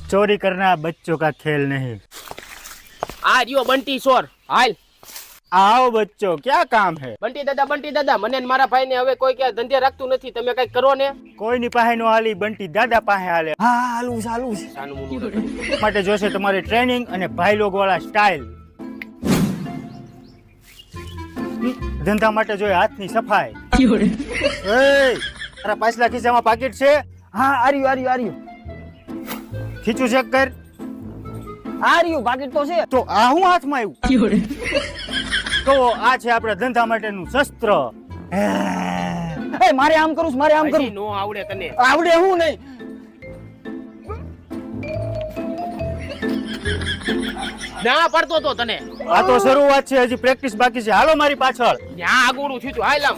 चोरी करना बच्चों का खेल नहीं। આ રહ્યો બંટી ચોર. હાલ आओ बच्चों, क्या काम है? બંટી દાદા મને ને મારા ભાઈ ને હવે કોઈ ક્યાં ધંધે રાખતું નથી, તમે કઈક કરો ને. કોઈ ની પાસે નો હાલી, બંટી દાદા પાસે હાલે. હા હાલું ચાલુ છે. સાનું મુનું. માટે જોશે તમારી ટ્રેનિંગ અને ભાઈ લોગ વાળા સ્ટાઇલ. ધંધા માટે જોઈએ હાથની સફાઈ. એ તારા પાછલા ખિસ્સામાં પાકીટ છે? હા આર્યું ખીચું ચેક કર. પાકીટ તો છે. તો આ હું હાથમાં આવ્યું? તો આ છે આપણા ધંધા માટેનું શસ્ત્ર. એ મારે આમ કરું હજી નો આવડે તને. આવડે હું નહીં. ના પડતો તો તને. આ તો શરૂઆત છે, હજી પ્રેક્ટિસ બાકી છે. હાલો મારી પાછળ. ત્યાં આગોડું થયું તું. હાલ આમ.